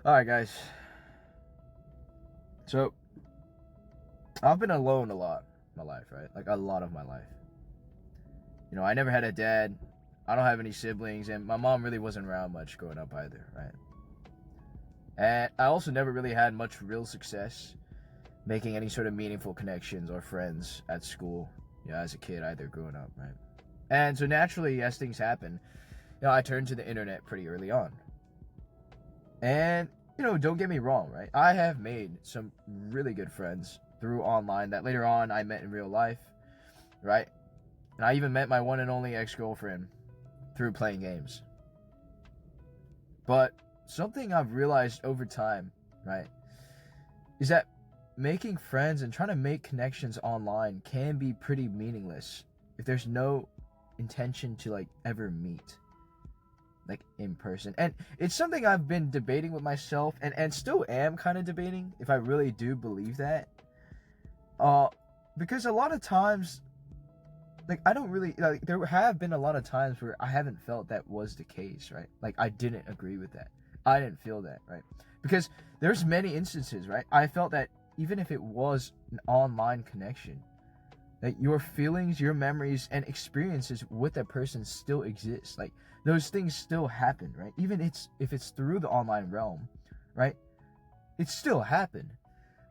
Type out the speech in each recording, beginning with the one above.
Alright, guys. So, I've been alone a lot in my life, right? Like, a lot of my life. I never had a dad. I don't have any siblings, and my mom really wasn't around much growing up either, right? And I also never really had much real success making any sort of meaningful connections or friends at school, as a kid, either growing up, right? And so naturally, as things happen, I turned to the internet pretty early on. And, don't get me wrong, right? I have made some really good friends through online that later on I met in real life, right? And I even met my one and only ex-girlfriend through playing games. But something I've realized over time, right, is that making friends and trying to make connections online can be pretty meaningless if there's no intention to ever meet in person. And it's something I've been debating with myself and still am kind of debating if I really do believe that. Because a lot of times, I don't really, there have been a lot of times where I haven't felt that was the case, right? I didn't agree with that. I didn't feel that, right? Because there's many instances, right? I felt that even if it was an online connection, that your feelings, your memories, and experiences with that person still exist. Those things still happen, right? Even if it's through the online realm, right? It still happened.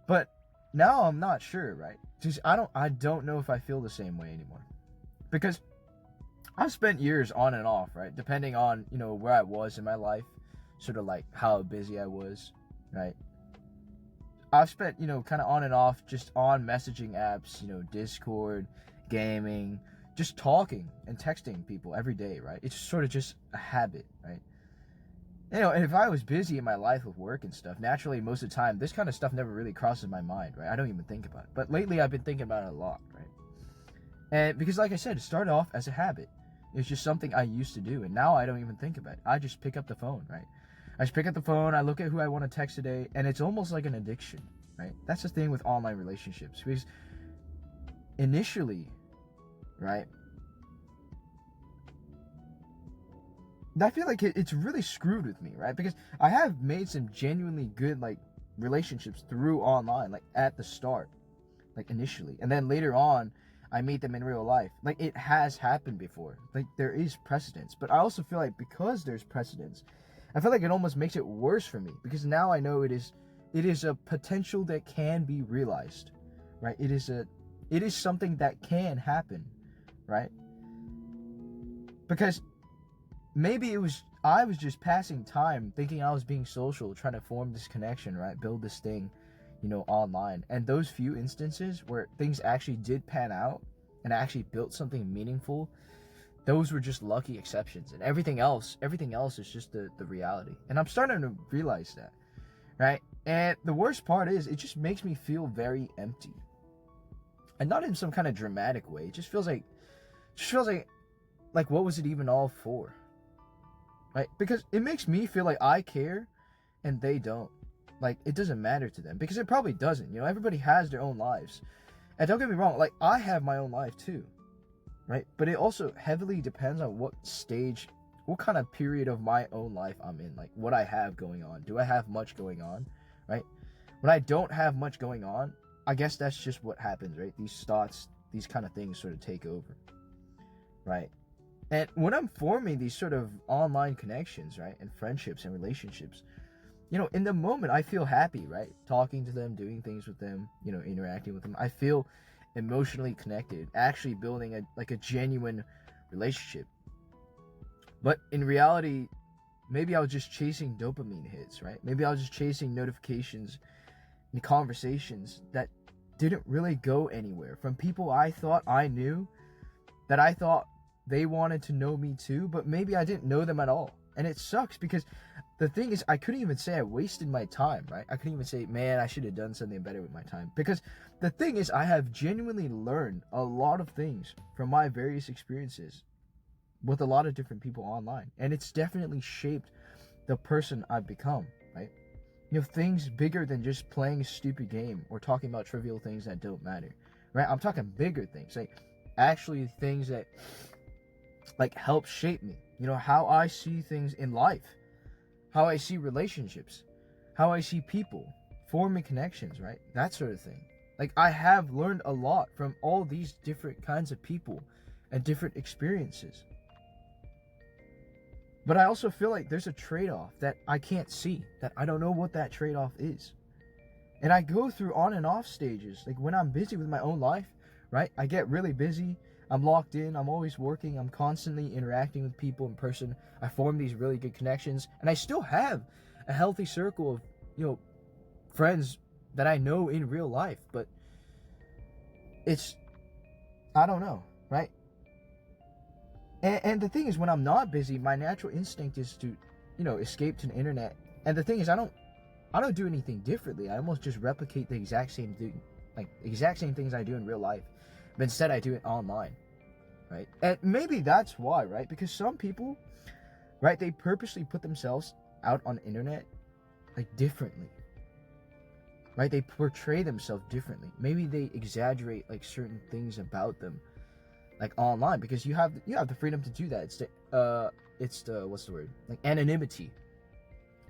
But now I'm not sure, right? Just I don't know if I feel the same way anymore. Because I've spent years on and off, right? Depending on, where I was in my life, sort of how busy I was, right? I've spent, kind of on and off just on messaging apps, Discord, gaming, just talking and texting people every day, right? It's sort of just a habit, right? And if I was busy in my life with work and stuff, naturally, most of the time, this kind of stuff never really crosses my mind, right? I don't even think about it. But lately, I've been thinking about it a lot, right? And because, like I said, it started off as a habit. It's just something I used to do, and now I don't even think about it. I just pick up the phone, right? I just pick up the phone, I look at who I want to text today, and it's almost like an addiction, right? That's the thing with online relationships. Because initially, right, I feel like it's really screwed with me, right? Because I have made some genuinely good, relationships through online, at the start, initially. And then later on, I meet them in real life. It has happened before. There is precedence. But I also feel like because there's precedence, I feel like it almost makes it worse for me. Because now I know it is a potential that can be realized, right? It is something that can happen, right? Because maybe I was just passing time thinking I was being social, trying to form this connection, right? Build this thing, online. And those few instances where things actually did pan out and I actually built something meaningful, those were just lucky exceptions. And everything else is just the reality. And I'm starting to realize that, right? And the worst part is it just makes me feel very empty. And not in some kind of dramatic way. It just feels like what was it even all for? Right? Because it makes me feel like I care and they don't. It doesn't matter to them. Because it probably doesn't. Everybody has their own lives. And don't get me wrong, I have my own life too. Right? But it also heavily depends on what stage, what kind of period of my own life I'm in. What I have going on. Do I have much going on? Right? When I don't have much going on, I guess that's just what happens, right? These thoughts, these kind of things sort of take over. Right? And when I'm forming these sort of online connections, right? And friendships and relationships, in the moment, I feel happy, right? Talking to them, doing things with them, interacting with them. I feel emotionally connected, actually building a genuine relationship. But in reality, maybe I was just chasing dopamine hits, right? Maybe I was just chasing notifications and conversations that didn't really go anywhere from people I thought I knew, that I thought they wanted to know me too, but maybe I didn't know them at all. And it sucks because the thing is, I couldn't even say I wasted my time, right? I couldn't even say, man, I should have done something better with my time. Because the thing is, I have genuinely learned a lot of things from my various experiences with a lot of different people online. And it's definitely shaped the person I've become, right? Things bigger than just playing a stupid game or talking about trivial things that don't matter, right? I'm talking bigger things, actually things that help shape me. How I see things in life, how I see relationships, how I see people, forming connections, right? That sort of thing. Like, I have learned a lot from all these different kinds of people and different experiences. But I also feel like there's a trade-off that I can't see, that I don't know what that trade-off is. And I go through on and off stages. Like, when I'm busy with my own life, right? I get really busy. I'm locked in. I'm always working. I'm constantly interacting with people in person. I form these really good connections. And I still have a healthy circle of, friends that I know in real life. But I don't know, right? And the thing is, when I'm not busy, my natural instinct is to, escape to the internet. And the thing is, I don't do anything differently. I almost just replicate the exact same thing, like exact same things I do in real life, but instead I do it online, right? And maybe that's why, right? Because some people, right, they purposely put themselves out on the internet, like, differently, right? They portray themselves differently. Maybe they exaggerate, like, certain things about them, like, online, because you have the freedom to do that. It's the what's the word? Like, anonymity,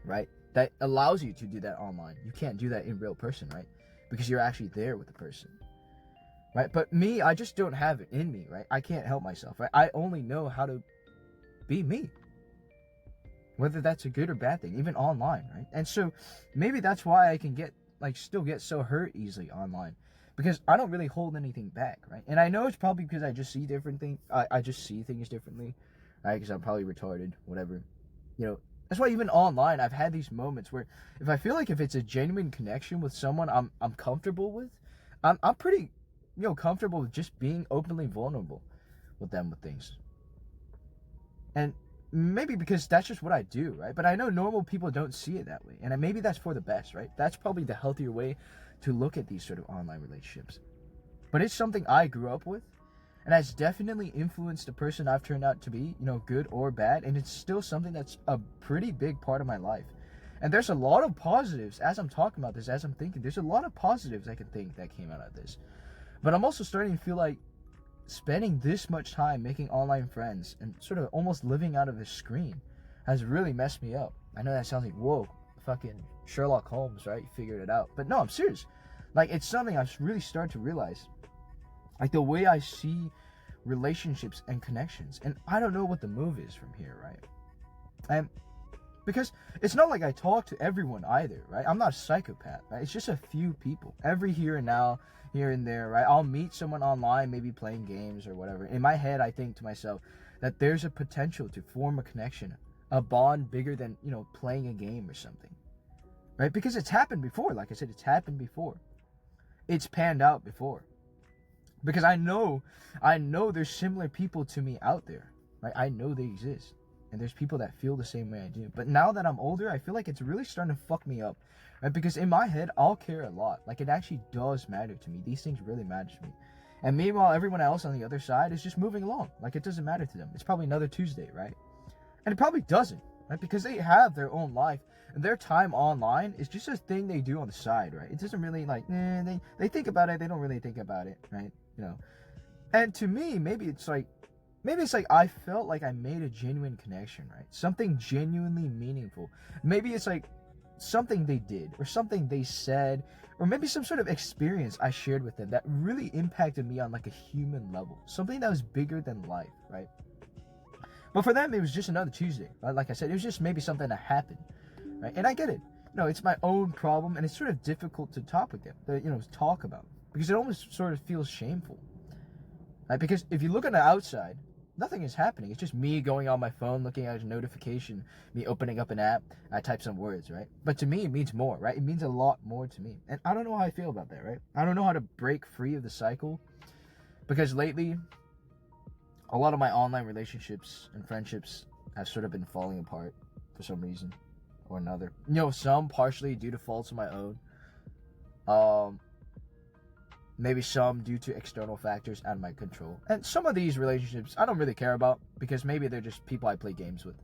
right? That allows you to do that online. You can't do that in real person, right? Because you're actually there with the person, right? But me, I just don't have it in me, right? I can't help myself, right? I only know how to be me, whether that's a good or bad thing, even online, right? And so maybe that's why I can still get so hurt easily online, because I don't really hold anything back, right? And I know it's probably because I just see different things. I just see things differently, right? Because I'm probably retarded, whatever, That's why even online, I've had these moments where if it's a genuine connection with someone I'm comfortable with, I'm pretty, comfortable with just being openly vulnerable with them with things. And maybe because that's just what I do, right? But I know normal people don't see it that way. And maybe that's for the best, right? That's probably the healthier way to look at these sort of online relationships. But it's something I grew up with, and has definitely influenced the person I've turned out to be, good or bad. And it's still something that's a pretty big part of my life. And there's a lot of positives as I'm talking about this, as I'm thinking. There's a lot of positives I can think that came out of this. But I'm also starting to feel like spending this much time making online friends and sort of almost living out of a screen has really messed me up. I know that sounds like, whoa, fucking Sherlock Holmes, right? You figured it out. But no, I'm serious. Like, it's something I've really started to realize. Like, the way I see relationships and connections. And I don't know what the move is from here, right? And because it's not like I talk to everyone either, right? I'm not a psychopath, right? It's just a few people. Every here and now, here and there, right? I'll meet someone online, maybe playing games or whatever. In my head, I think to myself that there's a potential to form a connection, a bond bigger than, playing a game or something, right? Because it's happened before. Like I said, it's happened before. It's panned out before. Because I know there's similar people to me out there, right? I know they exist. And there's people that feel the same way I do. But now that I'm older, I feel like it's really starting to fuck me up, right? Because in my head, I'll care a lot. Like, it actually does matter to me. These things really matter to me. And meanwhile, everyone else on the other side is just moving along. Like, it doesn't matter to them. It's probably another Tuesday, right? And it probably doesn't, right? Because they have their own life. And their time online is just a thing they do on the side, right? It doesn't really, they think about it. They don't really think about it, right? And to me, maybe it's like I felt like I made a genuine connection, right? Something genuinely meaningful. Maybe it's like something they did or something they said, or maybe some sort of experience I shared with them that really impacted me on like a human level. Something that was bigger than life, right? But for them, it was just another Tuesday. Right? Like I said, it was just maybe something that happened, right? And I get it. It's my own problem, and it's sort of difficult to talk with them, talk about, because it almost sort of feels shameful, right? Because if you look on the outside, nothing is happening. It's just me going on my phone, looking at a notification, me opening up an app, I type some words, right? But to me, it means more, right? It means a lot more to me. And I don't know how I feel about that, right? I don't know how to break free of the cycle, because lately, a lot of my online relationships and friendships have sort of been falling apart for some reason or another. Some partially due to faults of my own. Maybe some due to external factors out of my control. And some of these relationships I don't really care about, because maybe they're just people I play games with.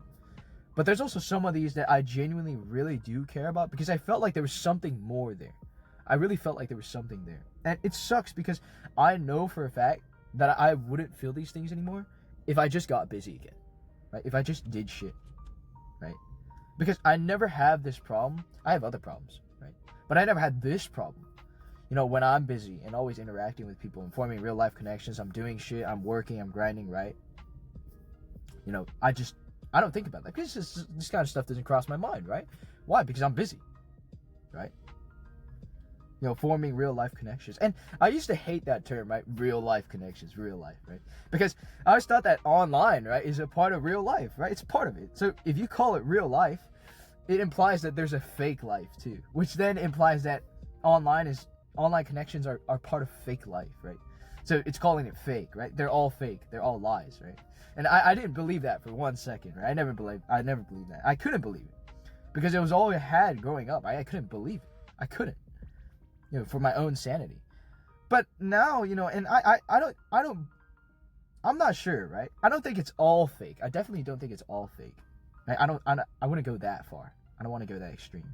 But there's also some of these that I genuinely really do care about, because I felt like there was something more there. I really felt like there was something there. And it sucks, because I know for a fact that I wouldn't feel these things anymore if I just got busy again, right? If I just did shit, right? Because I never have this problem. I have other problems, right? But I never had this problem. You know, when I'm busy and always interacting with people and forming real life connections, I'm doing shit, I'm working, I'm grinding, right? You know, I don't think about that because this kind of stuff doesn't cross my mind, right? Why? Because I'm busy, right? You know, forming real life connections. And I used to hate that term, right? Real life connections, real life, right? Because I always thought that online, right, is a part of real life, right? It's part of it. So if you call it real life, it implies that there's a fake life too, which then implies that online connections are part of fake life, right? So it's calling it fake, right? They're all fake. They're all lies, right? And I didn't believe that for 1 second, right? I never believed that. I couldn't believe it because it was all I had growing up. I couldn't believe it. I couldn't, you know, for my own sanity. But now, you know, and I'm not sure, right? I don't think it's all fake. I definitely don't think it's all fake. Right? I wouldn't go that far. I don't want to go that extreme.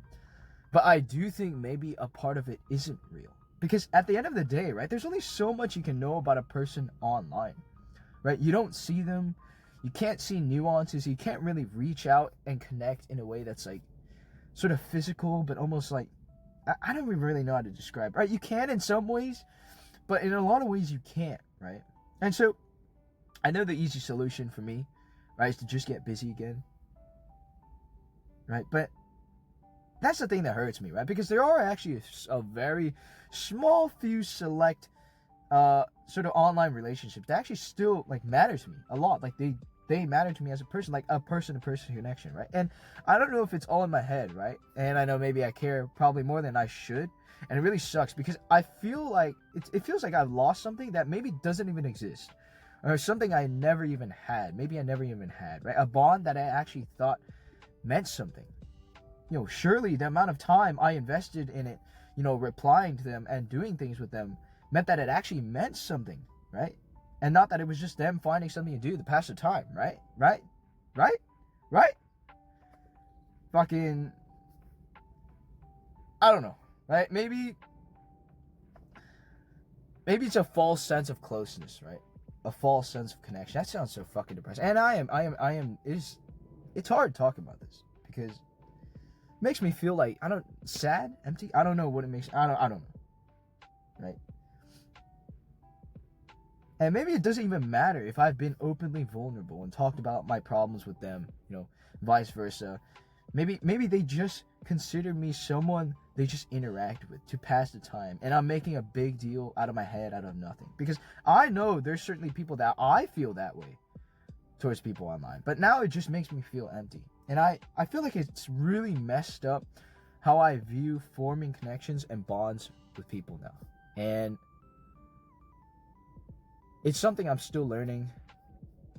But I do think maybe a part of it isn't real. Because at the end of the day, right, there's only so much you can know about a person online, right? You don't see them. You can't see nuances. You can't really reach out and connect in a way that's like sort of physical, but almost like, I don't even really know how to describe it, right? You can in some ways, but in a lot of ways you can't, right? And so I know the easy solution for me, right, is to just get busy again, right? But that's the thing that hurts me, right? Because there are actually a very small few select sort of online relationships that actually still like matter to me a lot. Like they matter to me as a person, like a person-to-person connection, right? And I don't know if it's all in my head, right? And I know maybe I care probably more than I should, and it really sucks because I feel like it feels like I've lost something that maybe doesn't even exist, or something I never even had. Maybe I never even had, right? A bond that I actually thought meant something. You know, surely the amount of time I invested in it, you know, replying to them and doing things with them meant that it actually meant something, right? And not that it was just them finding something to do to pass the time, right? Right? Fucking, I don't know, right? Maybe it's a false sense of closeness, right? A false sense of connection. That sounds so fucking depressing. And it's hard talking about this because it makes me feel like, sad, empty. I don't know what it makes. I don't know. Right? And maybe it doesn't even matter if I've been openly vulnerable and talked about my problems with them, you know, vice versa. Maybe they just consider me someone they just interact with to pass the time. And I'm making a big deal out of my head out of nothing. Because I know there's certainly people that I feel that way towards people online. But now it just makes me feel empty. And I feel like it's really messed up how I view forming connections and bonds with people now. And it's something I'm still learning.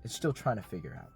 It's still trying to figure out.